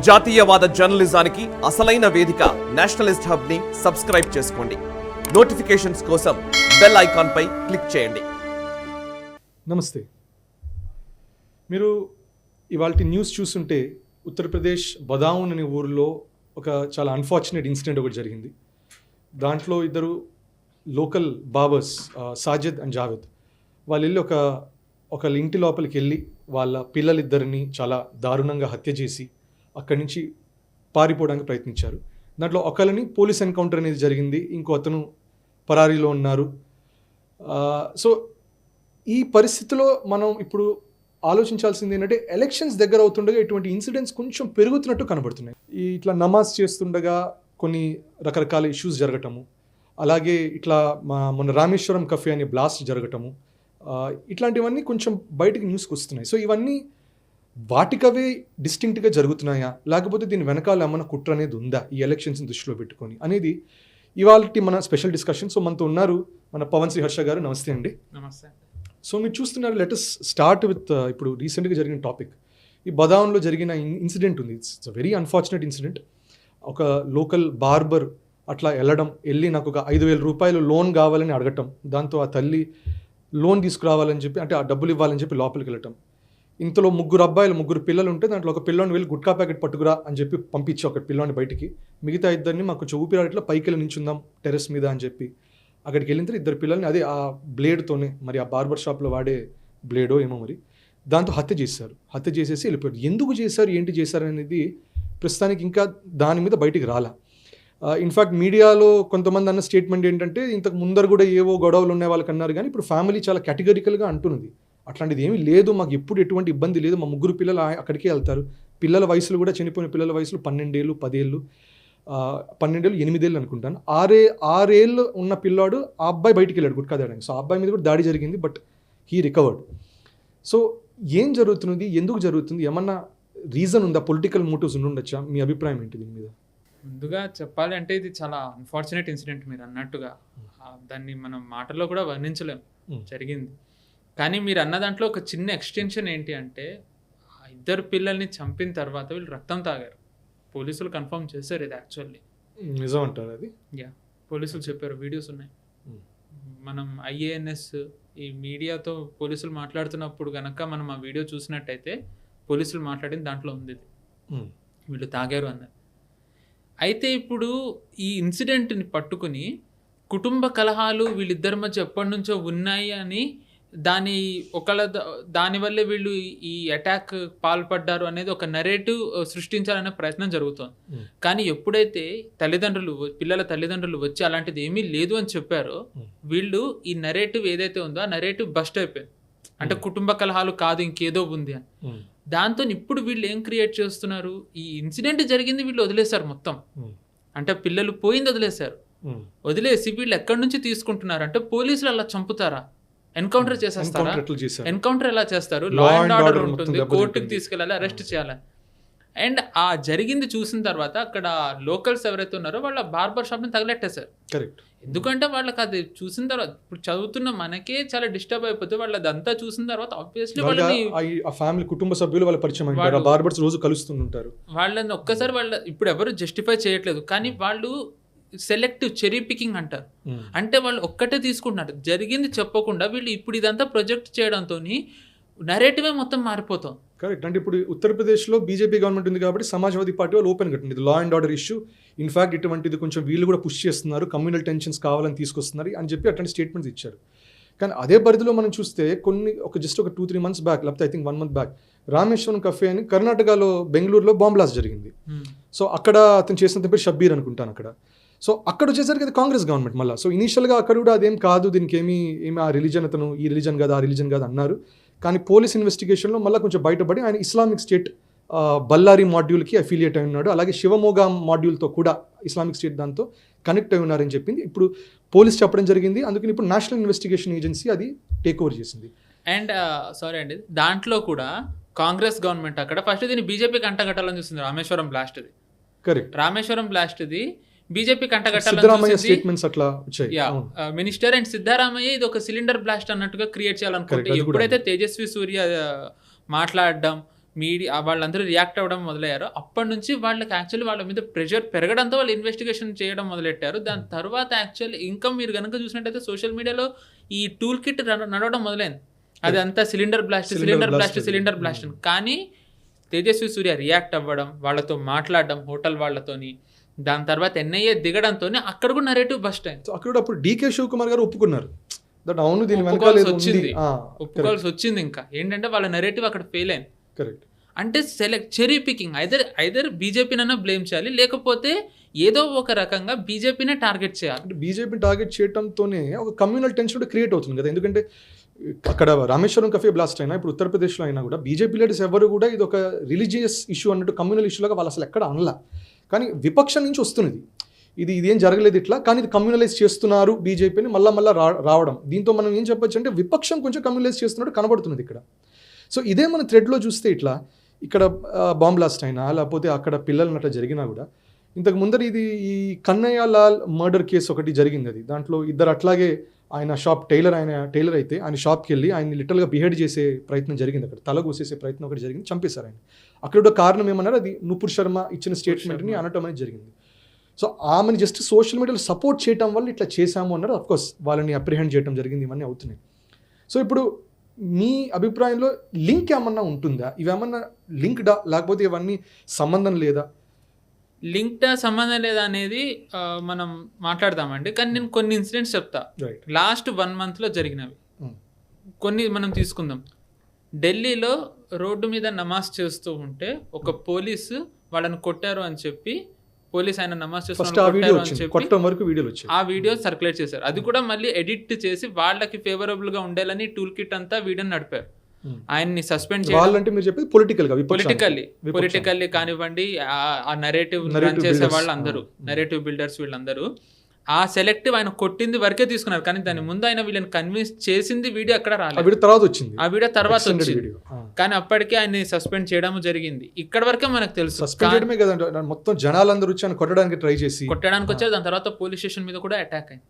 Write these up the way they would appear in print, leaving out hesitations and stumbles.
జాతీయవాద జర్నలిజానికి అసలైన వేదిక నేషనలిస్ట్ హబ్ ని సబ్స్క్రైబ్ చేసుకోండి. నోటిఫికేషన్స్ కోసం బెల్ ఐకాన్ పై క్లిక్ చేయండి. నమస్తే. మీరు ఇవాళ న్యూస్ చూస్తుంటే ఉత్తరప్రదేశ్ బదావున్ అనే ఊరిలో ఒక చాలా అన్ఫార్చునేట్ ఇన్సిడెంట్ ఒకటి జరిగింది. దాంట్లో ఇద్దరు local barbers Sajid and Javed వాళ్ళు వెళ్ళి ఒక ఇంటి లోపలికి వెళ్ళి వాళ్ళ పిల్లలిద్దరిని చాలా దారుణంగా హత్య చేసి అక్కడి నుంచి పారిపోవడానికి ప్రయత్నించారు. దాంట్లో ఒకరిని పోలీస్ ఎన్కౌంటర్ అనేది జరిగింది, ఇంకో అతను పరారీలో ఉన్నారు. సో ఈ పరిస్థితిలో మనం ఇప్పుడు ఆలోచించాల్సింది ఏంటంటే ఎలక్షన్స్ దగ్గర అవుతుండగా ఇటువంటి ఇన్సిడెంట్స్ కొంచెం పెరుగుతున్నట్టు కనబడుతున్నాయి. ఇట్లా నమాజ్ చేస్తుండగా కొన్ని రకరకాల ఇష్యూస్ జరగటము, అలాగే ఇట్లా మొన్న రామేశ్వరం కఫే అనే బ్లాస్ట్ జరగటము, ఇట్లాంటివన్నీ కొంచెం బయటికి న్యూస్కి వస్తున్నాయి. సో ఇవన్నీ వాటికవే డిస్టింక్ట్గా జరుగుతున్నాయా, లేకపోతే దీని వెనకాల ఏమన్నా కుట్ర అనేది ఉందా ఈ ఎలక్షన్స్ని దృష్టిలో పెట్టుకొని అనేది ఇవాళ మన స్పెషల్ డిస్కషన్. సో మనతో ఉన్నారు మన పవన్ శ్రీ హర్ష గారు. నమస్తే అండి. నమస్తే. సో మీరు చూస్తున్నారు, లెట్ us స్టార్ట్ విత్ ఇప్పుడు రీసెంట్గా జరిగిన టాపిక్. ఈ బదావున్లో జరిగిన ఇన్సిడెంట్ ఉంది. It's very unfortunate incident. ఒక లోకల్ బార్బర్ అట్లా వెళ్ళి నాకు ఒక 5,000 రూపాయలు లోన్ కావాలని అడగటం, దాంతో ఆ తల్లి లోన్ తీసుకురావాలని చెప్పి అంటే ఆ డబ్బులు ఇవ్వాలని చెప్పి లోపలికి వెళ్ళటం. ఇంతలో ముగ్గురు పిల్లలు ఉంటే దాంట్లో ఒక పిల్లోని వెళ్ళి గుట్కా ప్యాకెట్ పట్టుకురా అని చెప్పి పంపించి ఒక పిల్లోని బయటికి, మిగతా ఇద్దరిని మాకు ఊపిరాడట్లో పైకి వెళ్ళి నించుందాం టెర్రస్ మీద అని చెప్పి అక్కడికి వెళ్ళిన తర్వాత ఇద్దరు పిల్లల్ని అదే ఆ బ్లేడ్తోనే, మరి ఆ బార్బర్ షాప్లో వాడే బ్లేడో ఏమో మరి, దాంతో హత్య చేసేసి వెళ్ళిపోయారు. ఎందుకు చేశారు, ఏంటి చేశారు అనేది ప్రస్తుతానికి ఇంకా దాని మీద బయటికి రాలా. ఇన్ఫ్యాక్ట్ మీడియాలో కొంతమంది అన్న స్టేట్మెంట్ ఏంటంటే ఇంతకు ముందర కూడా ఏవో గొడవలు ఉన్నాయి వాళ్ళకి అన్నారు, కానీ ఇప్పుడు ఫ్యామిలీ చాలా కేటగిరికల్గా అంటున్నది అట్లాంటిది ఏమీ లేదు, మాకు ఎప్పుడు ఎటువంటి ఇబ్బంది లేదు, మా ముగ్గురు పిల్లలు అక్కడికే వెళ్తారు. పిల్లల వయసులు కూడా చనిపోయిన పిల్లల వయసులు 12 ఏళ్ళు 10 ఏళ్ళు 8 ఏళ్ళు అనుకుంటాను. 6 ఏళ్ళు ఉన్న పిల్లాడు ఆ అబ్బాయి బయటికి వెళ్ళాడు గుట్కా తేడానికి. సో ఆ అబ్బాయి మీద కూడా దాడి జరిగింది, బట్ హీ రికవర్డ్. సో ఏం జరుగుతున్నది, ఎందుకు జరుగుతుంది, ఏమన్నా రీజన్ ఉందా, పొలిటికల్ మోటివ్స్ ఉండొచ్చా? మీ అభిప్రాయం ఏంటి దీని మీద? ముందుగా చెప్పాలి అంటే ఇది చాలా అన్ఫార్చునేట్ ఇన్సిడెంట్. మీరు అన్నట్టుగా దాన్ని మనం మాటల్లో కూడా వర్ణించలేం, జరిగింది. కానీ మీరు అన్న దాంట్లో ఒక చిన్న ఎక్స్టెన్షన్ ఏంటి అంటే, ఇద్దరు పిల్లల్ని చంపిన తర్వాత వీళ్ళు రక్తం తాగారు. పోలీసులు కన్ఫర్మ్ చేశారు ఇది యాక్చువల్లీ. నిజం అంటారు అది? యా, పోలీసులు చెప్పారు, వీడియోస్ ఉన్నాయి. మనం IANS ఈ మీడియాతో పోలీసులు మాట్లాడుతున్నప్పుడు కనుక మనం ఆ వీడియో చూసినట్టయితే పోలీసులు మాట్లాడింది దాంట్లో ఉంది, వీళ్ళు తాగారు అన్నది. అయితే ఇప్పుడు ఈ ఇన్సిడెంట్ని పట్టుకుని కుటుంబ కలహాలు వీళ్ళిద్దరి మధ్య ఎప్పటి నుంచో ఉన్నాయి అని దానివల్లే వీళ్ళు ఈ అటాక్ పాల్పడ్డారు అనేది ఒక నరేటివ్ సృష్టించాలనే ప్రయత్నం జరుగుతోంది. కానీ ఎప్పుడైతే పిల్లల తల్లిదండ్రులు వచ్చి అలాంటిది ఏమీ లేదు అని చెప్పారో, వీళ్ళు ఈ నరేటివ్ ఏదైతే ఉందో ఆ నరేటివ్ బస్ట్ అయిపోయింది. అంటే కుటుంబ కలహాలు కాదు, ఇంకేదో ఉంది అని. దాంతో ఇప్పుడు వీళ్ళు ఏం క్రియేట్ చేస్తున్నారు, ఈ ఇన్సిడెంట్ జరిగింది వీళ్ళు వదిలేశారు మొత్తం. అంటే పిల్లలు పోయింది వదిలేసి వీళ్ళు ఎక్కడి నుంచి తీసుకుంటున్నారు అంటే, పోలీసులు అలా చంపుతారా, ఎన్కౌంటర్ చేసేస్తారా? ఎన్కౌంటర్ ఎలా చేస్తారు? లా అండ్ ఆర్డర్ ఉంటుంది, కోర్టుకు తీసుకెళ్ళాలి, అరెస్ట్ చేయాలి. అండ్ ఆ జరిగింది చూసిన తర్వాత అక్కడ లోకల్స్ ఎవరైతే ఉన్నారో వాళ్ళ బార్బర్ షాప్ని తగలెట్టేశారు. ఎందుకంటే వాళ్ళకి అది చూసిన తర్వాత ఇప్పుడు చదువుతున్న మనకే చాలా డిస్టర్బ్ అయిపోతే వాళ్ళు అదంతా చూసిన తర్వాత ఆబ్వియస్లీ ఫ్యామిలీ కుటుంబ సభ్యులు వాళ్ళ పరిచయం అయ్యారు, బార్బర్స్ రోజు కలుస్తుంటారు. వాళ్ళని ఒక్కసారి ఇప్పుడు ఎవరు జస్టిఫై చేయట్లేదు, కానీ వాళ్ళు సెలెక్టివ్ చెరీ పికింగ్ అంటారు. అంటే వాళ్ళు ఒక్కటే తీసుకుంటున్నారు, జరిగింది చెప్పకుండా వీళ్ళు ఇప్పుడు ఇదంతా ప్రొజెక్ట్ చేయడంతో నరేటివే మొత్తం మారిపోతాం. కరెక్ట్. అంటే ఇప్పుడు ఉత్తరప్రదేశ్లో బీజేపీ గవర్నమెంట్ ఉంది కాబట్టి సమాజ్వాదీ పార్టీ వాళ్ళు ఓపెన్ కట్టింది ఇది law and order issue. In fact ఇటువంటిది కొంచెం వీళ్ళు కూడా పుష్ చేస్తున్నారు, కమ్యూనల్ టెన్షన్స్ కావాలని తీసుకొస్తున్నారు అని చెప్పి అట్లాంటి స్టేట్మెంట్స్ ఇచ్చారు. కానీ అదే పరిధిలో మనం చూస్తే జస్ట్ ఒక 2-3 months బ్యాక్, లేకపోతే I think 1 month back, Rameshwaram cafe అని కర్ణాటకలో బెంగళూరులో బాంబ్ బ్లాస్ట్ జరిగింది. సో అక్కడ అతను చేసినంత పేరు షబ్బీర్ అనుకుంటాను అక్కడ. సో అక్కడ వచ్చేసరికి అది కాంగ్రెస్ గవర్నమెంట్ మళ్ళీ. సో ఇనీషియల్గా అక్కడ కూడా అదేం కాదు, దీనికి ఏమి ఆ రిలీజన్, అతను ఈ రిలీజన్ కాదు ఆ రిలీజన్ కాదు అన్నారు. కానీ పోలీస్ ఇన్వెస్టిగేషన్లో మళ్ళీ కొంచెం బయటపడి ఆయన ఇస్లామిక్ స్టేట్ బళ్ళారి మాడ్యూల్కి అఫిలియేట్ అయి ఉన్నాడు, అలాగే శివమోగా మాడ్యూల్తో కూడా ఇస్లామిక్ స్టేట్ దాంతో కనెక్ట్ అయి ఉన్నారని చెప్పింది ఇప్పుడు పోలీస్ చెప్పడం జరిగింది. అందుకని ఇప్పుడు నేషనల్ ఇన్వెస్టిగేషన్ ఏజెన్సీ అది టేక్ ఓవర్ చేసింది. అండ్ సారీ అండి, దాంట్లో కూడా కాంగ్రెస్ గవర్నమెంట్ అక్కడ ఫస్ట్ దీన్ని బీజేపీకి అంటగట్టాలని చూస్తుంది. రామేశ్వరం బ్లాస్ట్ది, కరెక్ట్, రామేశ్వరం బ్లాస్ట్ది బీజేపీ మినిస్టర్ అండ్ సిద్ధరామయ్య ఇది ఒక సిలిండర్ బ్లాస్ట్ అన్నట్టుగా క్రియేట్ చేయాలనుకుంటే, ఎప్పుడైతే తేజస్వి సూర్య మాట్లాడడం మీడియా వాళ్ళందరూ రియాక్ట్ అవ్వడం మొదలయ్యారో అప్పటి నుంచి వాళ్ళకి యాక్చువల్లీ వాళ్ళ మీద ప్రెషర్ పెరగడంతో వాళ్ళు ఇన్వెస్టిగేషన్ చేయడం మొదలెట్టారు. దాని తర్వాత యాక్చువల్లీ ఇంకా మీరు కనుక చూసినట్టయితే సోషల్ మీడియాలో ఈ టూల్ కిట్ నడవడం మొదలైంది. అది అంతా సిలిండర్ బ్లాస్ట్. కానీ తేజస్వి సూర్య రియాక్ట్ అవ్వడం, వాళ్ళతో మాట్లాడడం హోటల్ వాళ్ళతోని, దాని తర్వాత ఎన్ఐఏ దిగడంతో అక్కడ కూడా నరేటివ్ బస్ట్ అయింది. సో అక్కడ అప్పుడు డీకే శివకుమార్ గారు ఒప్పుకున్నారు దట్ అవును దీని వెనకాల ఒప్పుకోవాల్సి వచ్చింది. ఇంకా ఏంటంటే వాళ్ళ నరేటివ్ అక్కడ ఫెయిల్ అయింది. కరెక్ట్. అంటే చెరీ పికింగ్, ఐదర్ బీజేపీనైనా బ్లేమ్ చేయాలి, లేకపోతే ఏదో ఒక రకంగా బీజేపీనే టార్గెట్ చేయాలి. అంటే బీజేపీని టార్గెట్ చేయడంతోనే ఒక కమ్యూనల్ టెన్షన్ కూడా క్రియేట్ అవుతుంది కదా. ఎందుకంటే అక్కడ రామేశ్వరం కఫే బ్లాస్ట్ అయినా ఇప్పుడు ఉత్తరప్రదేశ్లో అయినా కూడా బీజేపీ లీడర్స్ ఎవరు కూడా ఇది ఒక రిలీజియస్ ఇష్యూ అన్నట్టు కమ్యూనల్ ఇష్యూలాగా వాళ్ళు అసలు ఎక్కడ అనలా. కానీ విపక్షం నుంచి వస్తున్నది ఇదేం జరగలేదు ఇట్లా, కానీ ఇది కమ్యూనలైజ్ చేస్తున్నారు బీజేపీని మళ్ళా రావడం. దీంతో మనం ఏం చెప్పొచ్చు అంటే విపక్షం కొంచెం కమ్యూనలైజ్ చేస్తున్నట్టు కనబడుతున్నది ఇక్కడ. సో ఇదే మన థ్రెడ్లో చూస్తే ఇట్లా ఇక్కడ బాంబ్ బ్లాస్ట్ అయినా లేకపోతే అక్కడ పిల్లలు అట్లా జరిగినా కూడా ఇంతకు ముందర ఇది ఈ కన్నయ్య లాల్ మర్డర్ కేసు ఒకటి జరిగింది. అది దాంట్లో ఇద్దరు అట్లాగే ఆయన టైలర్ అయితే ఆయన షాప్కి వెళ్ళి ఆయన లిటరల్గా బిహేడ్ చేసే ప్రయత్నం జరిగింది. అక్కడ తల కోసేసే ప్రయత్నం ఒకటి జరిగింది, చంపేశారు ఆయన. అక్కడ కారణం ఏమన్నారు, అది నూపూర్ శర్మ ఇచ్చిన స్టేట్మెంట్ని అనటం అనేది జరిగింది. సో ఆమెను జస్ట్ సోషల్ మీడియాలో సపోర్ట్ చేయడం వల్ల ఇట్లా చేశాము అన్నారు. అఫ్కోర్స్ వాళ్ళని అప్రిహెండ్ చేయడం జరిగింది, ఇవన్నీ అవుతున్నాయి. సో ఇప్పుడు మీ అభిప్రాయంలో లింక్ ఏమన్నా ఉంటుందా, ఇవేమన్నా లింక్డా లేకపోతే ఇవన్నీ సంబంధం లేదా? లింక్డా సంబంధం లేదా అనేది మనం మాట్లాడదామండి. కానీ నేను కొన్ని ఇన్సిడెంట్స్ చెప్తా లాస్ట్ 1 monthలో జరిగినవి. కొన్ని మనం తీసుకుందాం. ఢిల్లీలో రోడ్డు మీద నమాజ్ చేస్తూ ఉంటే ఒక పోలీసు వాళ్ళని కొట్టారు అని చెప్పి ఆయన నమాజ్ ఆ వీడియో సర్క్యులేట్ చేశారు. అది కూడా మళ్ళీ ఎడిట్ చేసి వాళ్ళకి ఫేవరబుల్ గా ఉండాలని టూల్ కిట్ అంతా వీడియోని నడిపారు. ఆయన్ని సస్పెండ్ చేయాలంటే మీరు చెప్పేది పొలిటికల్లీ కానివ్వండి, ఆ నరేటివ్ రన్ చేసే వాళ్ళు అందరూ, నరేటివ్ బిల్డర్స్ వీళ్ళందరూ ఆ సెలెక్టివ్ ఆయన కొట్టింది వరకే తీసుకున్నారు. కానీ దాని ముందు ఆయన వీళ్ళని కన్విన్స్ చేసింది వీడియో అక్కడ రాలేదు, ఆ వీడియో తర్వాత వచ్చింది. కానీ అప్పటికే ఆయన్ని సస్పెండ్ చేయడం జరిగింది. ఇక్కడ వరకే మనకు తెలుసు. మొత్తం జనాలందరూ వచ్చి కొట్టడానికి వచ్చారు. దాని తర్వాత పోలీస్ స్టేషన్ మీద కూడా అటాక్ అయింది.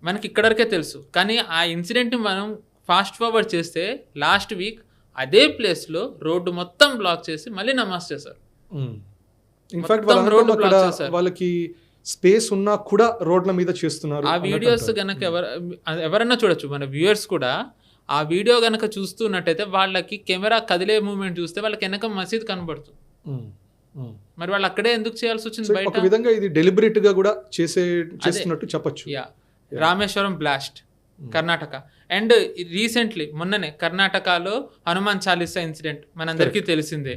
మనకి ఇక్కడ వరకే తెలుసు. కానీ ఆ ఇన్సిడెంట్ ని మనం ఫాస్ట్ ఫార్వర్డ్ చేస్తే లాస్ట్ వీక్ అదే ప్లేస్ లో రోడ్డు మొత్తం బ్లాక్ చేసి మళ్ళీ నమాజ్ చేశారు. వాళ్ళకి స్పేస్ ఉన్నా కూడా రోడ్ల మీద చేస్తున్నారు. ఆ వీడియోస్ గనక ఎవరన్నా చూడొచ్చు, మన వ్యూయర్స్ కూడా ఆ వీడియో గనక చూస్తున్నట్టయితే వాళ్ళకి కెమెరా కదిలే మూవ్మెంట్ చూస్తే వాళ్ళకి వెనక మసీద్ కనబడుతుంది. మరి వాళ్ళు అక్కడే ఎందుకు చేయాల్సి వచ్చింది? బయట విధంగా ఇది డెలిబరేట్ గా కూడా చేస్తున్నట్టు చెప్పొచ్చు. Rameswaram blast Karnataka. And recently మొన్ననే కర్ణాటకలో హనుమాన్ చాలీసా ఇన్సిడెంట్ మనందరికీ తెలిసిందే.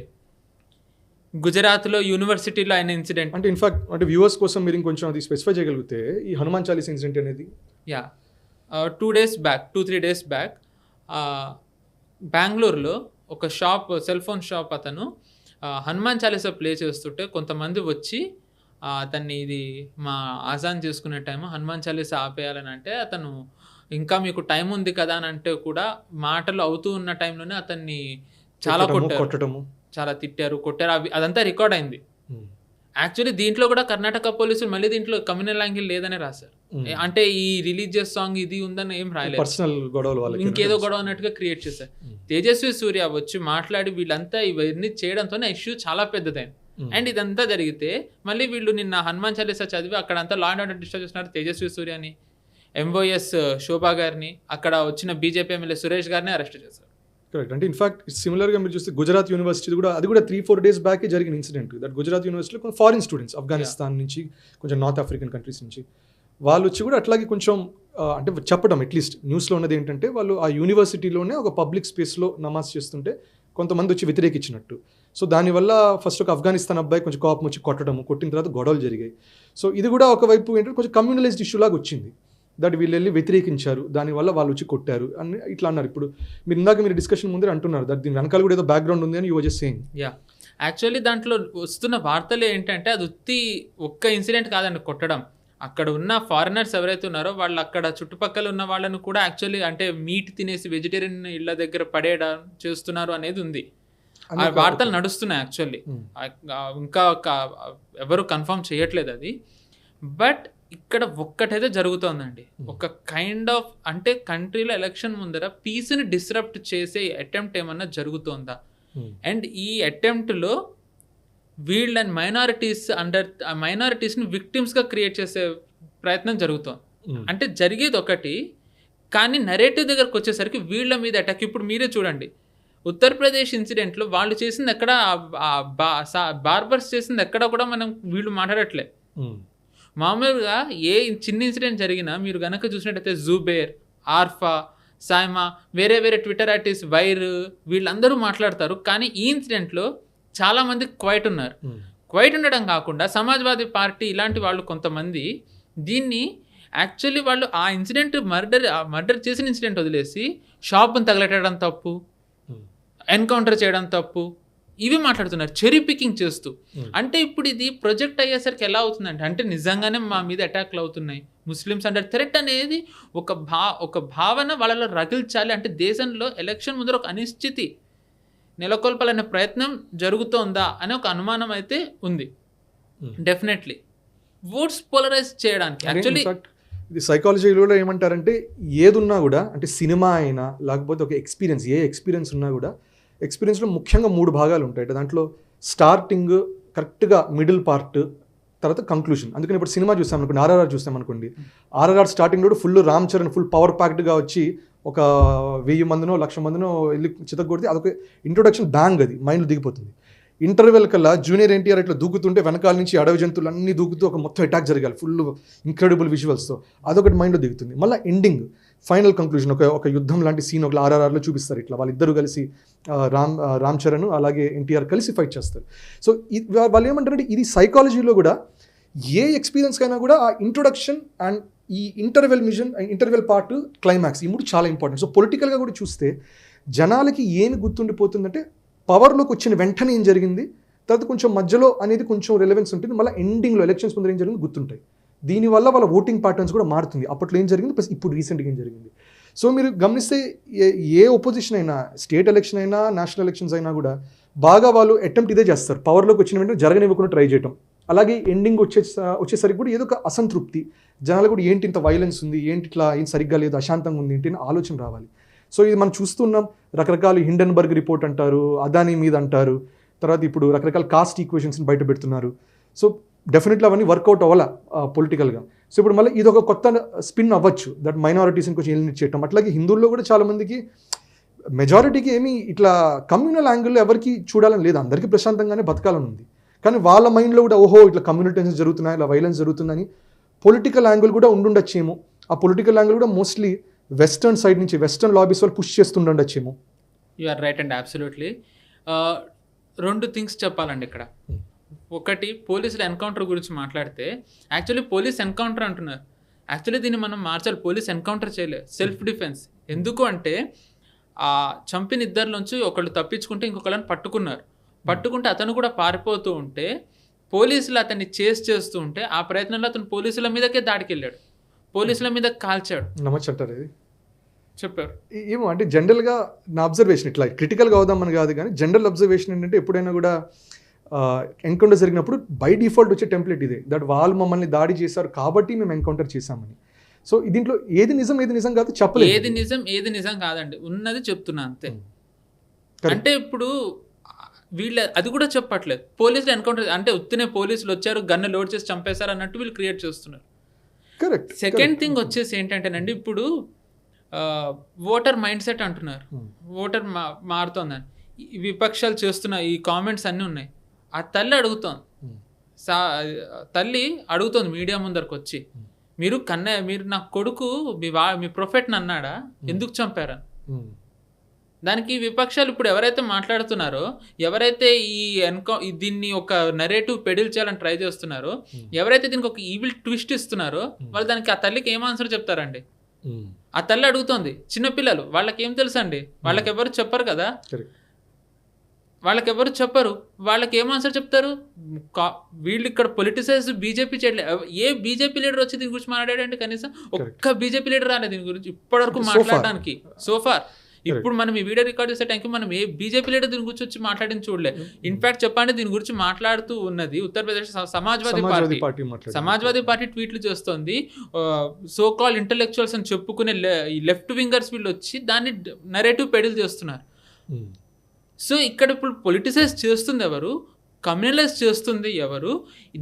గుజరాత్లో యూనివర్సిటీలో అయిన ఇన్సిడెంట్. అంటే ఇన్ఫాక్ట్ అంటే వ్యూవర్స్ కోసం మీరు ఇంకొంచెం అది స్పెసిఫై చేయగలిగితే ఈ హనుమాన్ చాలీసా ఇన్సిడెంట్ అనేది 2-3 days బ్యాక్ బెంగళూరులో ఒక సెల్ ఫోన్ షాప్ అతను హనుమాన్ చాలీసా ప్లే చేస్తుంటే కొంతమంది వచ్చి అతన్ని ఇది మా ఆజాన్ చేసుకునే టైం హనుమాన్ చాలీసా ఆపేయాలని అంటే అతను ఇంకా మీకు టైం ఉంది కదా అని అంటే కూడా మాటలు అవుతూ ఉన్న టైంలోనే అతన్ని చాలా కొట్టడము, చాలా తిట్టారు, కొట్టారు. అదంతా రికార్డ్ అయింది. యాక్చువల్లీ దీంట్లో కూడా కర్ణాటక పోలీసులు మళ్ళీ దీంట్లో కమ్యూనల్ యాంగిల్ లేదనే రాశారు. అంటే ఈ రిలీజియస్ సాంగ్ ఇది ఉందని ఏం రాయలేదు, ఇంకేదో గొడవ అన్నట్టుగా క్రియేట్ చేశారు. తేజస్వి సూర్య వచ్చి మాట్లాడి వీళ్ళంతా ఇవన్నీ చేయడంతోనే ఇష్యూ చాలా పెద్దదైంది. అండ్ ఇదంతా జరిగితే మళ్ళీ వీళ్ళు నిన్న హనుమాన్ చాలీసా చదివి అక్కడంతా లా అండ్ ఆర్డర్ డిస్టర్బ్ చేస్తున్నారు. తేజస్వి సూర్యని, ఎంఓఎస్ శోభా గారిని, అక్కడ వచ్చిన బీజేపీ ఎమ్మెల్యే సురేష్ గారిని అరెస్ట్ చేశారు. కరెక్ట్. అంటే ఇన్ఫాక్ట్ సిమిలర్గా మీరు చూస్తే గుజరాత్ యూనివర్సిటీ కూడా 3-4 days బ్యాకే జరిగిన ఇన్సిడెంట్. దట్ గుజరాత్ యూనివర్సిటీలో కొంచెం ఫారిన్ స్టూడెంట్స్ ఆఫ్ఘనిస్తాన్ నుంచి, కొంచెం నార్త్ ఆఫ్రికన్ కంట్రీస్ నుంచి వాళ్ళు వచ్చి కూడా అట్లాగే కొంచెం అంటే చెప్పడం అట్లీస్ట్ న్యూస్లో ఉన్నది ఏంటంటే వాళ్ళు ఆ యూనివర్సిటీలోనే ఒక పబ్లిక్ స్పేస్లో నమాజ్ చేస్తుంటే కొంతమంది వచ్చి వ్యతిరేకించినట్టు. సో దానివల్ల ఫస్ట్ ఒక ఆఫ్ఘనిస్తాన్ అబ్బాయి కొంచెం కోపం వచ్చి కొట్టిన తర్వాత గొడవలు జరిగాయి. సో ఇది కూడా ఒకవైపు ఏంటంటే కొంచెం కమ్యూనలైజ్డ్ ఇష్యూ లాగా వచ్చింది. దట్ వీళ్ళు వెళ్ళి వ్యతిరేకించారు, దానివల్ల వాళ్ళు వచ్చి కొట్టారు అని ఇట్లా అన్నారు. ఇప్పుడు మీరు డిస్కషన్ ముందే అంటున్నారు దట్ దీని వెనకాల కూడా ఏదో బ్యాక్గ్రౌండ్ ఉంది అని you was just saying. Actually దాంట్లో వస్తున్న వార్తలు ఏంటంటే అది ఒక్క ఇన్సిడెంట్ కాదండి కొట్టడం. అక్కడ ఉన్న ఫారినర్స్ ఎవరైతే ఉన్నారో వాళ్ళు అక్కడ చుట్టుపక్కల ఉన్న వాళ్ళను కూడా యాక్చువల్లీ అంటే మీట్ తినేసి వెజిటేరియన్ ఇళ్ళ దగ్గర పడేయడం చేస్తున్నారు అనేది ఉంది. ఆ వార్తలు నడుస్తున్నాయి. యాక్చువల్లీ ఇంకా ఎవరు కన్ఫర్మ్ చేయట్లేదు అది. బట్ ఇక్కడ ఒక్కటైతే జరుగుతోందండి, ఒక కైండ్ ఆఫ్ అంటే కంట్రీలో ఎలక్షన్ ముందర పీస్ని డిస్రప్ట్ చేసే అటెంప్ట్ ఏమన్నా జరుగుతోందా? అండ్ ఈ అటెంప్ట్లో వీళ్ళని మైనారిటీస్ని విక్టిమ్స్గా క్రియేట్ చేసే ప్రయత్నం జరుగుతుంది. అంటే జరిగేది ఒకటి, కానీ నరేటివ్ దగ్గరకు వచ్చేసరికి వీళ్ళ మీద అటాక్. ఇప్పుడు మీరే చూడండి, ఉత్తరప్రదేశ్ ఇన్సిడెంట్లో వాళ్ళు చేసింది ఎక్కడ, బార్బర్స్ చేసింది ఎక్కడ కూడా వీళ్ళు మాట్లాడట్లే. మామూలుగా ఏ చిన్న ఇన్సిడెంట్ జరిగినా మీరు కనుక చూసినట్టయితే జుబేర్, ఆర్ఫా, సాయిమా, వేరే వేరే ట్విట్టర్ ఆర్టిస్ట్, వైర్, వీళ్ళందరూ మాట్లాడతారు. కానీ ఈ ఇన్సిడెంట్లో చాలామంది క్వైట్ ఉన్నారు. క్వైట్ ఉండడం కాకుండా సమాజ్వాదీ పార్టీ ఇలాంటి వాళ్ళు కొంతమంది దీన్ని యాక్చువల్లీ వాళ్ళు ఆ ఇన్సిడెంట్ మర్డర్ చేసిన ఇన్సిడెంట్ వదిలేసి షాప్ని తగలెట్టడం తప్పు, ఎన్కౌంటర్ చేయడం తప్పు, ఇవి మాట్లాడుతున్నారు, చెరీ పికింగ్ చేస్తూ. అంటే ఇప్పుడు ఇది ప్రొజెక్ట్ అయ్యేసరికి ఎలా అవుతుందంటే, అంటే నిజంగానే మా మీద అటాక్లు అవుతున్నాయి, ముస్లిమ్స్ అండర్ థ్రెట్ అనేది ఒక భావన వాళ్ళలో రగిల్చాలి. అంటే దేశంలో ఎలక్షన్ ముందర ఒక అనిశ్చితి నెలకొల్పాలనే ప్రయత్నం జరుగుతోందా అనే ఒక అనుమానం అయితే ఉంది. డెఫినెట్లీ ఓట్స్ పోలరైజ్ చేయడానికి యాక్చువల్లీ ఇది సైకాలజీలో ఏమంటారంటే, ఏదున్నా కూడా అంటే సినిమా అయినా లేకపోతే ఒక ఎక్స్పీరియన్స్, ఏ ఎక్స్పీరియన్స్ ఉన్నా కూడా ఎక్స్పీరియన్స్లో ముఖ్యంగా 3 భాగాలు ఉంటాయి. దాంట్లో స్టార్టింగ్, కరెక్ట్గా మిడిల్ పార్ట్, తర్వాత కంక్లూషన్. అందుకని ఇప్పుడు సినిమా చూస్తాం అనుకోండి, ఆర్ఆర్ఆర్ చూస్తాం అనుకోండి, ఆర్ఆర్ఆర్ స్టార్టింగ్లో full Ram Charan full power ప్యాక్డ్గా వచ్చి ఒక 1000 మందినో 1,00,000 మందినో వెళ్ళి చితగొడితే అదొక ఇంట్రొడక్షన్ బ్యాంగ్, అది మైండ్లో దిగిపోతుంది. ఇంటర్వెల్ కల్లా జూనియర్ ఎన్టీఆర్ ఇట్లా దూకుతుంటే వెనకాల నుంచి అడవి జంతువులు అన్నీ దూకుతూ ఒక మొత్తం అటాక్ జరగాలి ఫుల్ ఇంక్రెడిబుల్ విజువల్స్తో, అదొకటి మైండ్లో దిగుతుంది. మళ్ళీ ఎండింగ్ ఫైనల్ కంక్లూజన్ ఒక యుద్ధం లాంటి సీన్ ఒక ఆర్ఆర్ఆర్లో చూపిస్తారు. ఇట్లా వాళ్ళిద్దరూ కలిసి రామ్ చరణ్ అలాగే ఎన్టీఆర్ కలిసి ఫైట్ చేస్తారు. సో వాళ్ళు ఏమంటారంటే, ఇది సైకాలజీలో కూడా ఏ ఎక్స్పీరియన్స్కైనా కూడా ఆ ఇంట్రొడక్షన్ అండ్ ఈ ఇంటర్వెల్ పార్ట్, క్లైమాక్స్, ఈ 3 చాలా ఇంపార్టెంట్. సో పొలిటికల్గా కూడా చూస్తే జనాలకి ఏమి గుర్తుండిపోతుందంటే, పవర్లోకి వచ్చిన వెంటనే ఏం జరిగింది, తర్వాత కొంచెం మధ్యలో అనేది కొంచెం రెలవెన్స్ ఉంటుంది, మళ్ళీ ఎండింగ్లో ఎలక్షన్స్ ముందర ఏం జరిగింది గుర్తుంటాయి. దీనివల్ల వాళ్ళ ఓటింగ్ ప్యాటర్న్స్ కూడా మారుతుంది. అప్పట్లో ఏం జరిగింది ప్లస్ ఇప్పుడు రీసెంట్గా ఏం జరిగింది. సో మీరు గమనిస్తే ఏ ఒపోజిషన్ అయినా, స్టేట్ ఎలక్షన్ అయినా నేషనల్ ఎలక్షన్స్ అయినా కూడా బాగా వాళ్ళు అటెంప్ట్ ఇదే చేస్తారు, పవర్లోకి వచ్చిన వెంటనే జరగనివ్వకుండా ట్రై చేయడం. అలాగే ఎండింగ్ వచ్చేసరికి కూడా ఏదో ఒక అసంతృప్తి, జనాలు కూడా ఏంటి ఇంత వైలెన్స్ ఉంది, ఏంటి ఇట్లా ఏం సరిగ్గా లేదు, అశాంతంగా ఉంది ఏంటి అని ఆలోచన రావాలి. సో ఇది మనం చూస్తున్నాం, రకరకాల హిండెన్బర్గ్ రిపోర్ట్ అంటారు, అదానీ మీద అంటారు, తర్వాత ఇప్పుడు రకరకాల కాస్ట్ ఈక్వేషన్స్ని బయట పెడుతున్నారు. సో డెఫినెట్లీ అవన్నీ వర్కౌట్ అవ్వాలా పొలిటికల్గా. సో ఇప్పుడు మళ్ళీ ఇది ఒక కొత్త స్పిన్ అవ్వచ్చు, దట్ మైనారిటీస్ని కొంచెం ఎలిమినేట్ చేయడం. అట్లాగే హిందువుల్లో కూడా చాలామందికి, మెజారిటీకి ఏమీ ఇట్లా కమ్యూనల్ యాంగిల్లో ఎవరికి చూడాలని లేదు, అందరికీ ప్రశాంతంగానే బతకాలని ఉంది. కానీ వాళ్ళ మైండ్లో కూడా ఓహో ఇట్లా కమ్యూనల్ టెన్షన్స్ జరుగుతున్నాయి, ఇలా వైలెన్స్ జరుగుతుందని పొలిటికల్ యాంగిల్ కూడా ఉండుండొచ్చేమో. ఆ పొలిటికల్ యాంగిల్ కూడా మోస్ట్లీ వెస్టర్న్ సైడ్ నుంచి, వెస్టర్న్ లాబీస్ వాళ్ళు పుష్ చేస్తుండొచ్చేమో. You are right and absolutely. 2 things చెప్పాలండి ఇక్కడ. ఒకటి, పోలీసుల ఎన్కౌంటర్ గురించి మాట్లాడితే, యాక్చువల్లీ పోలీస్ ఎన్కౌంటర్ అంటున్నారు, యాక్చువల్లీ దీన్ని మనం మార్చాలి, పోలీస్ ఎన్కౌంటర్ చేయలేదు, సెల్ఫ్ డిఫెన్స్. ఎందుకు అంటే ఆ చంపిన ఇద్దరిలోంచి ఒకళ్ళు తప్పించుకుంటే ఇంకొకళ్ళని పట్టుకుంటే అతను కూడా పారిపోతూ ఉంటే పోలీసులు అతన్ని చేస్తూ ఉంటే ఆ ప్రయత్నంలో అతను పోలీసుల మీదకే దాడికి వెళ్ళాడు, పోలీసుల మీద కాల్చాడు. నమ్మచ్చంటారు ఇది చెప్పారు. ఏమో అంటే జనరల్గా నా అబ్జర్వేషన్, ఇట్లా క్రిటికల్గా అవుదామని కాదు కానీ జనరల్ అబ్జర్వేషన్ ఏంటంటే, ఎప్పుడైనా కూడా ఎన్కౌంటర్ జరిగినప్పుడు బై డిఫాల్ట్ వచ్చే టెంప్లెట్ ఇదే, దట్ వాళ్ళు మమ్మల్ని దాడి చేశారు కాబట్టి మేము ఎన్కౌంటర్ చేశామని. సో దీంట్లో ఏది నిజం కాదు చెప్పలేదు, ఏది నిజం కాదండి, ఉన్నది చెప్తున్నా అంతే. అంటే ఇప్పుడు వీళ్ళు అది కూడా చెప్పట్లేదు, పోలీసులు ఎన్కౌంటర్ అంటే ఉత్తినే పోలీసులు వచ్చారు గన్ను లోడ్ చేసి చంపేశారు అన్నట్టు వీళ్ళు క్రియేట్ చేస్తున్నారు. కరెక్ట్. సెకండ్ థింగ్ వచ్చేసి ఏంటంటేనండి, ఇప్పుడు ఓటర్ మైండ్ సెట్ అంటున్నారు, ఓటర్ మారుతోందని విపక్షాలు చేస్తున్న ఈ కామెంట్స్ అన్నీ ఉన్నాయి. ఆ తల్లి అడుగుతోంది మీడియా ముందరకు వచ్చి, మీరు నా కొడుకు మీ ప్రొఫెట్ని అన్నాడా, ఎందుకు చంపారని. దానికి విపక్షాలు ఇప్పుడు ఎవరైతే మాట్లాడుతున్నారో, ఎవరైతే దీన్ని ఒక నెరేటివ్ పెడిల్ చేయాలని ట్రై చేస్తున్నారో, ఎవరైతే దీనికి ఒక ఈవిల్ ట్విస్ట్ ఇస్తున్నారో, వాళ్ళు దానికి ఆ తల్లికి ఏం ఆన్సర్ చెప్తారండి. ఆ తల్లి అడుగుతోంది, చిన్నపిల్లలు వాళ్ళకి ఏం తెలుసు అండి, వాళ్ళకెవరు చెప్పరు కదా, వాళ్ళకెవరు చెప్పరు, వాళ్ళకి ఏం ఆన్సర్ చెప్తారు. వీళ్ళు ఇక్కడ పొలిటిసైజ్ బీజేపీ చేయలేదు, ఏ బీజేపీ లీడర్ వచ్చి దీని గురించి మాట్లాడాడంటే కనీసం ఒక్క బీజేపీ లీడర్ రాలేదు దీని గురించి ఇప్పటివరకు మాట్లాడడానికి సోఫార్. ఇప్పుడు మనం ఈ వీడియో రికార్డ్ చేసే టైంకి మనం ఏ బీజేపీ లీడర్ దీని గురించి వచ్చి మాట్లాడిన చూడలే. ఇన్ఫాక్ట్ చెప్పండి, దీని గురించి మాట్లాడుతూ ఉన్నది ఉత్తరప్రదేశ్ సమాజ్వాదీ పార్టీ ట్వీట్లు చేస్తోంది. సో కాల్ ఇంటలెక్చువల్స్ అని చెప్పుకునే లెఫ్ట్ వింగర్స్ వీళ్ళు వచ్చి దాన్ని నెరేటివ్ పెడిల్ చేస్తున్నారు. సో ఇక్కడ ఇప్పుడు పొలిటిసైజ్ చేస్తుంది ఎవరు, కమ్యూనలైజ్ చేస్తుంది ఎవరు,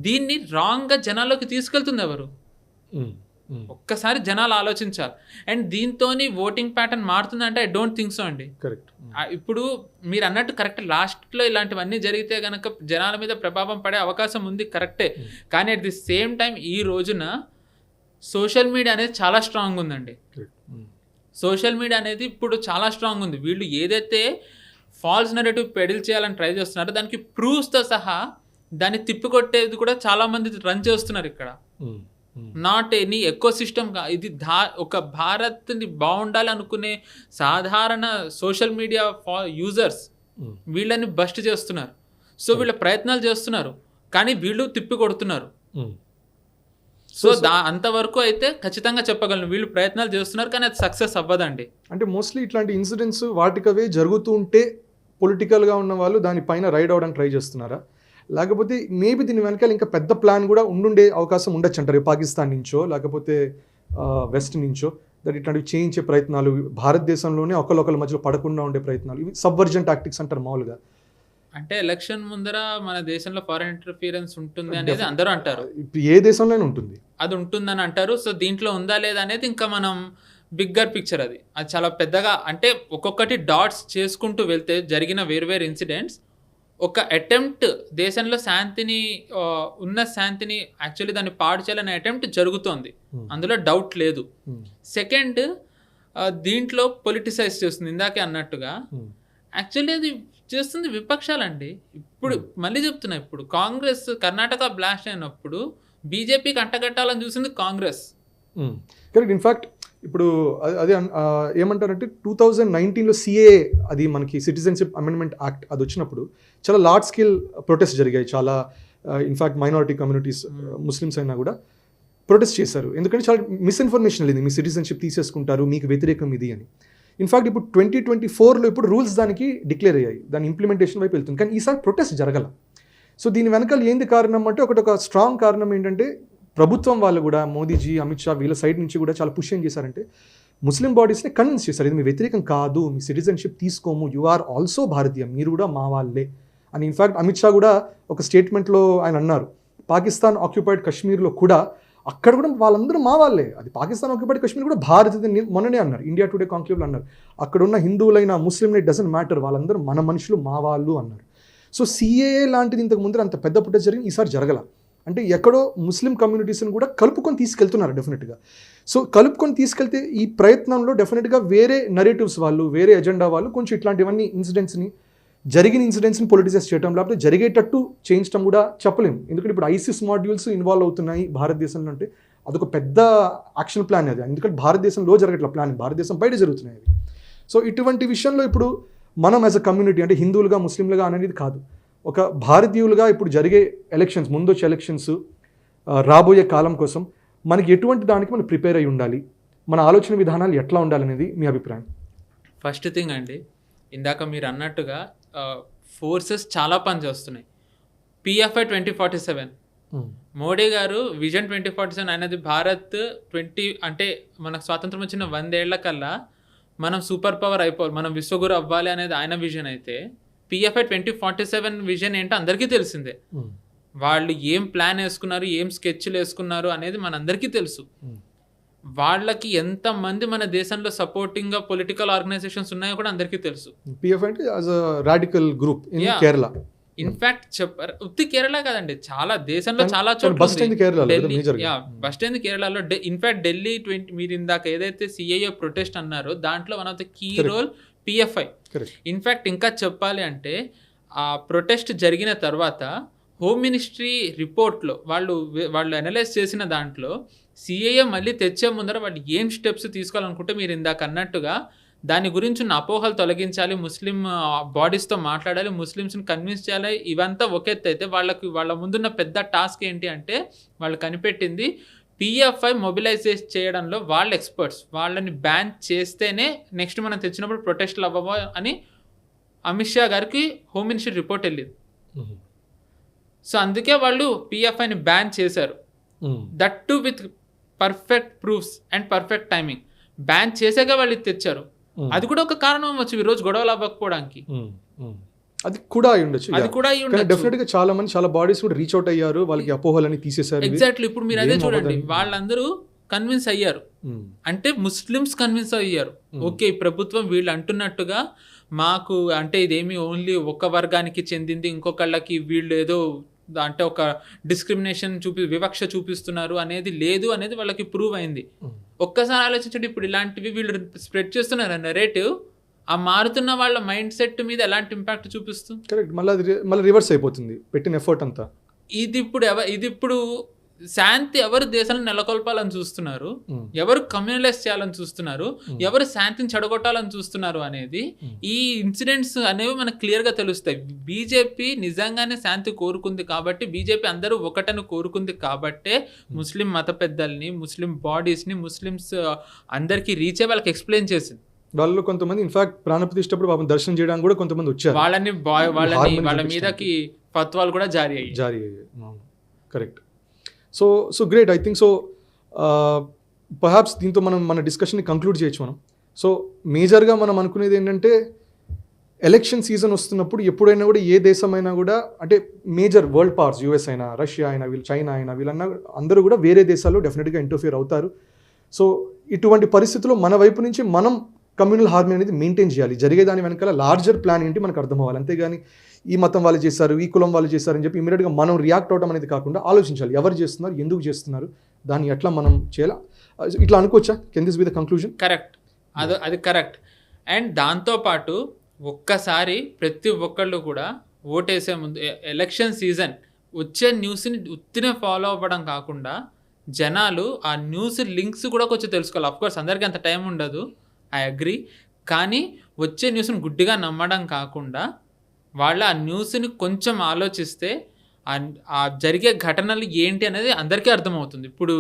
దీన్ని రాంగ్గా జనాల్లోకి తీసుకెళ్తుంది ఎవరు? ఒక్కసారి జనాలు ఆలోచించాలి. అండ్ దీంతో ఓటింగ్ ప్యాటర్న్ మారుతుందంటే ఐ డోంట్ థింక్ సో అండి. కరెక్ట్. ఇప్పుడు మీరు అన్నట్టు కరెక్ట్, లాస్ట్లో ఇలాంటివన్నీ జరిగితే కనుక జనాల మీద ప్రభావం పడే అవకాశం ఉంది, కరెక్టే. కానీ అట్ ది సేమ్ టైం ఈ రోజున సోషల్ మీడియా అనేది చాలా స్ట్రాంగ్ ఉందండి. సోషల్ మీడియా అనేది ఇప్పుడు చాలా స్ట్రాంగ్ ఉంది. వీళ్ళు ఏదైతే ఫాల్స్ నెరేటివ్ పెడిల్ చేయాలని ట్రై చేస్తున్నారో దానికి ప్రూఫ్స్తో సహా దాన్ని తిప్పికొట్టేది కూడా చాలామంది రన్ చేస్తున్నారు ఇక్కడ. నాట్ ఎనీ ఎకో సిస్టమ్, ఇది ఒక భారత్ని బాగుండాలి అనుకునే సాధారణ సోషల్ మీడియా యూజర్స్ వీళ్ళని బస్ట్ చేస్తున్నారు. సో వీళ్ళ ప్రయత్నాలు చేస్తున్నారు కానీ వీళ్ళు తిప్పి కొడుతున్నారు. సో అంతవరకు అయితే ఖచ్చితంగా చెప్పగలను, వీళ్ళు ప్రయత్నాలు చేస్తున్నారు కానీ అది సక్సెస్ అవ్వదండి. అంటే మోస్ట్లీ ఇట్లాంటి ఇన్సిడెంట్స్ వాటికవే జరుగుతూ ఉంటే పొలిటికల్గా ఉన్న వాళ్ళు దానిపైన రైడ్ అవడానికి ట్రై చేస్తున్నారా, లేకపోతే మేబీ దీని వెనకాల ఇంకా పెద్ద ప్లాన్ కూడా ఉండే అవకాశం ఉండొచ్చు అంటారు, పాకిస్తాన్ నుంచో లేకపోతే వెస్ట్ నుంచో, దట్ ఇట్లాంటివి చేయించే ప్రయత్నాలు, భారతదేశంలోనే ఒకళ్ళొకళ్ళ మధ్యలో పడకుండా ఉండే ప్రయత్నాలు, ఇవి సబ్వర్జన్ టాక్టిక్స్ అంటారు మామూలుగా. అంటే ఎలక్షన్ ముందర మన దేశంలో ఫారెన్ ఇంటర్ఫియరెన్స్ ఉంటుంది అనేది అందరూ అంటారు. ఏ దేశంలోనే ఉంటుంది, అది ఉంటుందని అంటారు. సో దీంట్లో ఉందా లేదా అనేది ఇంకా మనం బిగ్గర్ పిక్చర్, అది చాలా పెద్దగా, అంటే ఒక్కొక్కటి డాట్స్ చేసుకుంటూ వెళ్తే జరిగిన వేరు ఇన్సిడెంట్స్, ఒక అటెంప్ట్ దేశంలో శాంతిని ఉన్న శాంతిని యాక్చువల్లీ దాన్ని పాడు చేయాలనే అటెంప్ట్ జరుగుతోంది, అందులో డౌట్ లేదు. సెకండ్, దీంట్లో పొలిటిసైజ్ చేస్తుంది ఇందాకే అన్నట్టుగా. యాక్చువల్లీ అది చేస్తుంది విపక్షాలండి. ఇప్పుడు మళ్ళీ చెప్తున్నా, ఇప్పుడు కాంగ్రెస్ కర్ణాటక బ్లాస్ట్ అయినప్పుడు బీజేపీకి అంటగట్టాలని చూసింది కాంగ్రెస్. కరెక్ట్. ఇన్ఫ్యాక్ట్ ఇప్పుడు అదే ఏమంటారంటే 2019లో సిఏఏ, అది మనకి సిటిజన్షిప్ అమెండ్మెంట్ యాక్ట్ అది వచ్చినప్పుడు చాలా లార్జ్ స్కేల్ ప్రొటెస్ట్ జరిగాయి. చాలా ఇన్ఫ్యాక్ట్ మైనారిటీ కమ్యూనిటీస్, ముస్లిమ్స్ అయినా కూడా ప్రొటెస్ట్ చేశారు. ఎందుకంటే చాలా మిస్ఇన్ఫర్మేషన్ లేదు, మీ సిటిజన్షిప్ తీసేసుకుంటారు, మీకు వ్యతిరేకం ఇది అని. ఇన్ఫ్యాక్ట్ ఇప్పుడు 2024లో ఇప్పుడు రూల్స్ దానికి డిక్లేర్ అయ్యాయి, దాని ఇంప్లిమెంటేషన్ వైపు వెళ్తుంది. కానీ ఈసారి ప్రొటెస్ట్ జరగల. సో దీని వెనకాల ఏంది కారణం అంటే ఒక స్ట్రాంగ్ కారణం ఏంటంటే ప్రభుత్వం వాళ్ళు కూడా, మోదీజీ, అమిత్ షా వీళ్ళ సైడ్ నుంచి కూడా చాలా పుష్ ఏం చేశారంటే ముస్లిం బాడీస్ని కన్విన్స్ చేశారు, ఇది మీ వ్యతిరేకం కాదు, మీ సిటిజన్షిప్ తీసుకోము, యు ఆర్ ఆల్సో భారతీయ, మీరు కూడా మా వాళ్ళే అని. ఇన్ఫ్యాక్ట్ అమిత్ షా కూడా ఒక స్టేట్మెంట్లో ఆయన అన్నారు, పాకిస్తాన్ ఆక్యుపైడ్ కాశ్మీర్లో కూడా అక్కడ కూడా వాళ్ళందరూ మా వాళ్ళే, అది పాకిస్తాన్ ఆక్యుపైడ్ కాశ్మీర్ కూడా భారతీయ, మొన్ననే అన్నారు ఇండియా టుడే కాంక్లేవ్లో అన్నారు, అక్కడ ఉన్న హిందువులైనా ముస్లింలు ఇట్ డజంట్ మ్యాటర్, వాళ్ళందరూ మన మనుషులు, మా వాళ్ళు అన్నారు. సో సిఏఏ లాంటిది ఇంతకు ముందర అంత పెద్ద పుట్ట జరిగింది, ఈసారి జరగల. అంటే ఎక్కడో ముస్లిం కమ్యూనిటీస్ని కూడా కలుపుకొని తీసుకెళ్తున్నారు డెఫినెట్గా. సో కలుపుకొని తీసుకెళ్తే ఈ ప్రయత్నంలో డెఫినెట్గా వేరే నరేటివ్స్ వాళ్ళు, వేరే ఎజెండా వాళ్ళు కొంచెం ఇట్లాంటివన్నీ జరిగిన ఇన్సిడెంట్స్ని పొలిటిసైజ్ చేయడం, లేకపోతే జరిగేటట్టు చేయించడం కూడా చెప్పలేము. ఎందుకంటే ఇప్పుడు ఐసిస్ మాడ్యూల్స్ ఇన్వాల్వ్ అవుతున్నాయి భారతదేశంలో, అంటే అదొక పెద్ద యాక్షన్ ప్లాన్ అది. ఎందుకంటే భారతదేశంలో జరగట్ల ప్లాన్, భారతదేశం బయట జరుగుతున్నాయి అది. సో ఇటువంటి విషయంలో ఇప్పుడు మనం యాజ్ అ కమ్యూనిటీ, అంటే హిందువులుగా ముస్లింలుగా అనేది కాదు, ఒక భారతీయులుగా ఇప్పుడు జరిగే ఎలక్షన్స్, ముందొచ్చే ఎలక్షన్స్, రాబోయే కాలం కోసం మనకి ఎటువంటి దానికి మనం ప్రిపేర్ అయి ఉండాలి, మన ఆలోచన విధానాలు ఎట్లా ఉండాలనేది మీ అభిప్రాయం? ఫస్ట్ థింగ్ అండి, ఇందాక మీరు అన్నట్టుగా ఫోర్సెస్ చాలా పని చేస్తున్నాయి. పిఎఫ్ఐ 2047, మోడీ గారు విజన్ 2047 అనేది భారత్ అంటే మనకు స్వాతంత్రం వచ్చిన 100 ఏళ్ల కల్లా మనం సూపర్ పవర్ అయిపోవాలి, మనం విశ్వగురు అవ్వాలి అనేది ఆయన విజన్ అయితే, పిఎఫ్ఐ 2047 విజన్ ఏంటో అందరికీ తెలిసిందే. వాళ్ళు ఏం ప్లాన్ వేసుకున్నారు, ఏం స్కెచ్లు వేసుకున్నారు అనేది మనందరికీ తెలుసు. వాళ్ళకి ఎంతమంది మన దేశంలో సపోర్టింగ్గా పొలిటికల్ ఆర్గనైజేషన్స్ ఉన్నాయో కూడా అందరికీ తెలుసు. పిఎఫ్ఐ అంటే as a radical group in Kerala. In fact చెప్పారు, ఉత్తి కేరళ కాదండి, చాలా దేశంలో చాలా చోట్ల బస్ట్ అయింది కేరళలో. ఇన్ఫాక్ట్ ఢిల్లీ మీరు ఇందాక ఏదైతే సిఐఏ ప్రొటెస్ట్ అన్నారో దాంట్లో one of the key role PFI. In fact ఇంకా చెప్పాలి అంటే ఆ ప్రొటెస్ట్ జరిగిన తర్వాత హోమ్ మినిస్ట్రీ రిపోర్ట్లో వాళ్ళు అనలైజ్ చేసిన దాంట్లో సిఏఏ మళ్ళీ తెచ్చే ముందర వాళ్ళు ఏం స్టెప్స్ తీసుకోవాలనుకుంటే మీరు ఇందాక అన్నట్టుగా దాని గురించి ఉన్న అపోహలు తొలగించాలి, ముస్లిం బాడీస్తో మాట్లాడాలి, ముస్లిమ్స్ని కన్విన్స్ చేయాలి, ఇవంతా ఒక ఎత్తు అయితే వాళ్ళ ముందున్న పెద్ద టాస్క్ ఏంటి అంటే వాళ్ళు కనిపెట్టింది పిఎఫ్ఐ మొబిలైజ్ చేయడంలో వాళ్ళ ఎక్స్పర్ట్స్, వాళ్ళని బ్యాన్ చేస్తేనే నెక్స్ట్ మనం తెచ్చినప్పుడు ప్రొటెస్ట్లు అవ్వవో అని అమిత్ షా గారికి హోమ్ మినిస్ట్రీ రిపోర్ట్ వెళ్ళింది. సో అందుకే వాళ్ళు పిఎఫ్ఐని బ్యాన్ చేశారు, that to with perfect proofs and perfect timing. Ban చేసాక వాళ్ళు తెచ్చారు, అది కూడా ఒక కారణం అవ్వచ్చు ఈరోజు గొడవలు అవ్వకపోవడానికి. అది కూడా అయి ఉండొచ్చు. అది కూడా అయి ఉండొచ్చు. డెఫినెట్ గా చాలా మంది చాలా బాడీస్ కూడా రీచ్ అవుట్ అయ్యారు, వాళ్ళకి అపోహలని తీసేశారు. ఎగ్జాక్ట్లీ. ఇప్పుడు మీరు అదే చూడండి, వాళ్ళందరూ కన్విన్స్ అయ్యారు, అంటే ముస్లిమ్స్ కన్విన్స్ అయ్యారు. ఓకే, ఈ ప్రభుత్వం వీళ్ళు అంటున్నట్టుగా మాకు అంటే ఇదేమి ఓన్లీ ఒక వర్గానికి చెందింది, ఇంకొకళ్ళకి వీళ్ళు ఏదో అంటే ఒక డిస్క్రిమినేషన్ వివక్ష చూపిస్తున్నారు అనేది లేదు అనేది వాళ్ళకి ప్రూవ్ అయింది. ఒక్కసారి ఆలోచించండి, ఇప్పుడు ఇలాంటివి వీళ్ళు స్ప్రెడ్ చేస్తున్నారు నెరేటివ్, ఆ మారుతున్న వాళ్ళ మైండ్ సెట్ మీద ఎలాంటి ఇంపాక్ట్ చూపిస్తుంది? కరెక్ట్. మళ్ళీ రివర్స్ అయిపోతుంది పెట్టిన ఎఫర్ట్ అంతా. ఇది ఇప్పుడు శాంతి ఎవరు దేశాన్ని నెలకొల్పాలని చూస్తున్నారు, ఎవరు కమ్యూనలైజ్ చేయాలని చూస్తున్నారు, ఎవరు శాంతిని చెడగొట్టాలని చూస్తున్నారు అనేది ఈ ఇన్సిడెంట్స్ అనేవి మనకు క్లియర్ గా తెలుస్తాయి. బీజేపీ నిజంగానే శాంతి కోరుకుంది కాబట్టి, బీజేపీ అందరూ ఒకటని కోరుకుంది కాబట్టే ముస్లిం మత పెద్దల్ని, ముస్లిం బాడీస్ ని, ముస్లిమ్స్ అందరికి రీచ్ అయ్యి వాళ్ళకి ఎక్స్ప్లెయిన్ చేసింది. వాళ్ళు కొంతమంది ఇన్ఫాక్ట్ ప్రాణప్రతిష్టప్పుడు పాపం దర్శనం చేయడానికి కూడా కొంతమంది వచ్చారు, వాళ్ళ మీదకి ఫత్వాలు కూడా జారీ అయ్యాయి. Correct. So great. I think so perhaps దీంతో మనం మన డిస్కషన్ని కంక్లూడ్ చేయొచ్చు మనం. సో మేజర్గా మనం అనుకునేది ఏంటంటే, ఎలక్షన్ సీజన్ వస్తున్నప్పుడు ఎప్పుడైనా కూడా ఏ దేశమైనా కూడా, అంటే మేజర్ వరల్డ్ పవర్స్, యూఎస్ అయినా, రష్యా అయినా, చైనా అయినా, వీళ్ళన్నా అందరూ కూడా వేరే దేశాల్లో డెఫినెట్గా ఇంటర్ఫియర్ అవుతారు. సో ఇటువంటి పరిస్థితుల్లో మన వైపు నుంచి మనం కమ్యూనల్ హార్మనీ అనేది మెయింటైన్ చేయాలి. జరిగేదాని వెనకాల లార్జర్ ప్లాన్ ఏంటి మనకు అర్థం అవ్వాలి. అంతేగాని ఈ మతం వాళ్ళు చేశారు, ఈ కులం వాళ్ళు చేశారని చెప్పి ఇమీడియట్గా మనం రియాక్ట్ అవడం అనేది కాకుండా ఆలోచించాలి, ఎవరు చేస్తున్నారు, ఎందుకు చేస్తున్నారు, దాన్ని ఎట్లా మనం చేయాలి. ఇట్లా అనుకోవచ్చా? Can this be the conclusion? Correct, అది కరెక్ట్. అండ్ దాంతోపాటు ఒక్కసారి ప్రతి ఒక్కళ్ళు కూడా ఓటేసే ముందు, ఎలక్షన్ సీజన్ వచ్చే న్యూస్ని ఉత్తినే ఫాలో అవ్వడం కాకుండా జనాలు ఆ న్యూస్ లింక్స్ కూడా కొంచెం తెలుసుకోవాలి. అఫ్కోర్స్ అందరికీ అంత టైం ఉండదు, ఐ అగ్రీ. కానీ వచ్చే న్యూస్ని గుడ్డిగా నమ్మడం కాకుండా వాళ్ళు ఆ న్యూస్ని కొంచెం ఆలోచిస్తే ఆ జరిగే ఘటనలు ఏంటి అనేది అందరికీ అర్థమవుతుంది. ఇప్పుడు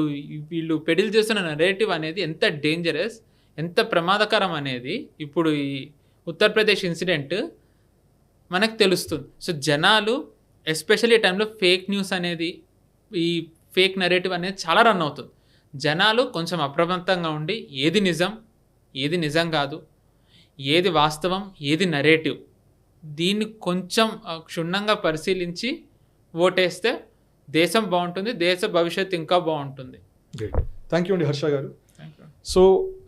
వీళ్ళు పెడిల్ చేస్తున్న నెరేటివ్ అనేది ఎంత డేంజరస్, ఎంత ప్రమాదకరం అనేది ఇప్పుడు ఈ ఉత్తరప్రదేశ్ ఇన్సిడెంట్ మనకు తెలుస్తుంది. సో జనాలు ఎస్పెషల్లీ ఈ టైంలో ఫేక్ న్యూస్ అనేది, ఈ ఫేక్ నెరేటివ్ అనేది చాలా రన్ అవుతుంది. జనాలు కొంచెం అప్రమత్తంగా ఉండి ఏది నిజం, ఏది నిజం కాదు, ఏది వాస్తవం, ఏది నెరేటివ్, దీన్ని కొంచెం క్షుణ్ణంగా పరిశీలించి ఓటేస్తే దేశం బాగుంటుంది, దేశ భవిష్యత్తు ఇంకా బాగుంటుంది. థ్యాంక్ యూ అండి హర్ష గారు. సో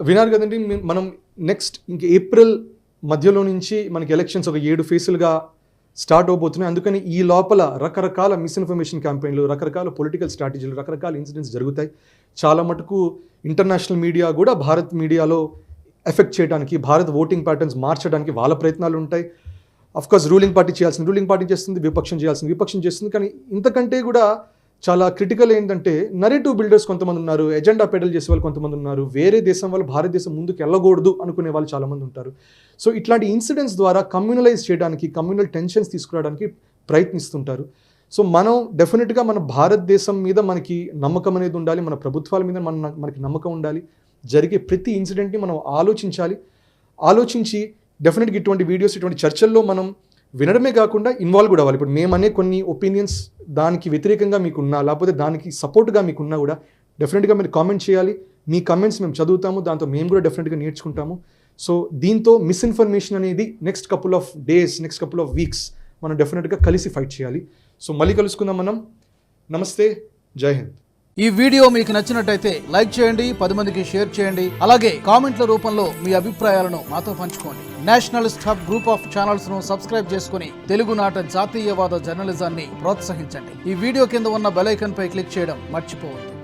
విన్నారు కదండి, మనం నెక్స్ట్ ఇంక ఏప్రిల్ మధ్యలో నుంచి మనకి ఎలక్షన్స్ ఒక 7 ఫేసులుగా స్టార్ట్ అవబోతున్నాయి. అందుకని ఈ లోపల రకరకాల మిస్ఇన్ఫర్మేషన్ క్యాంపెయిన్లు, రకరకాల పొలిటికల్ స్ట్రాటజీలు, రకరకాల ఇన్సిడెంట్స్ జరుగుతాయి. చాలా మటుకు ఇంటర్నేషనల్ మీడియా కూడా భారత్ మీడియాలో ఎఫెక్ట్ చేయడానికి, భారత్ ఓటింగ్ ప్యాటర్న్స్ మార్చడానికి వాళ్ళ ప్రయత్నాలు ఉంటాయి. అఫ్కోర్స్ రూలింగ్ పార్టీ చేయాల్సింది రూలింగ్ పార్టీ చేస్తుంది, విపక్షం చేయాల్సింది విపక్షం చేస్తుంది. కానీ ఇంతకంటే కూడా చాలా క్రిటికల్ ఏంటంటే, నరేటివ్ బిల్డర్స్ కొంతమంది ఉన్నారు, ఎజెండా పెడల్ చేసే వాళ్ళు కొంతమంది ఉన్నారు, వేరే దేశం వాళ్ళు భారతదేశం ముందుకు వెళ్ళకూడదు అనుకునే వాళ్ళు చాలామంది ఉంటారు. సో ఇట్లాంటి ఇన్సిడెంట్స్ ద్వారా కమ్యూనలైజ్ చేయడానికి, కమ్యూనల్ టెన్షన్స్ తీసుకురావడానికి ప్రయత్నిస్తుంటారు. సో మనం డెఫినెట్గా మన భారతదేశం మీద మనకి నమ్మకం అనేది ఉండాలి, మన ప్రభుత్వాల మీద మనకి నమ్మకం ఉండాలి. జరిగే ప్రతి ఇన్సిడెంట్ని మనం ఆలోచించి డెఫినెట్గా ఇటువంటి వీడియోస్, ఇటువంటి చర్చల్లో మనం వినడమే కాకుండా ఇన్వాల్వ్ కూడా అవ్వాలి. ఇప్పుడు మేమనే కొన్ని ఒపీనియన్స్ దానికి వ్యతిరేకంగా మీకున్నా, లేకపోతే దానికి సపోర్ట్గా మీకున్నా కూడా డెఫినెట్గా మీరు కామెంట్ చేయాలి. మీ కామెంట్స్ మేము చదువుతాము, దాంతో మేము కూడా డెఫినెట్గా నేర్చుకుంటాము. సో దీంతో మిస్ఇన్ఫర్మేషన్ అనేది next couple of days, next couple of weeks మనం డెఫినెట్గా కలిసి ఫైట్ చేయాలి. సో మళ్ళీ కలుసుకుందాం మనం. నమస్తే, జై హింద్. ఈ వీడియో మీకు నచ్చినట్టయితే లైక్ చేయండి, 10 మందికి షేర్ చేయండి. అలాగే కామెంట్ల రూపంలో మీ అభిప్రాయాలను మాతో పంచుకోండి. Nationalist hub group of channels ను సబ్స్క్రైబ్ చేసుకుని తెలుగునాట జాతీయవాద జర్నలిజాన్ని ప్రోత్సహించండి. ఈ వీడియో కింద ఉన్న బెల్ ఐకాన్ పై క్లిక్ చేయడం మర్చిపోవద్దు.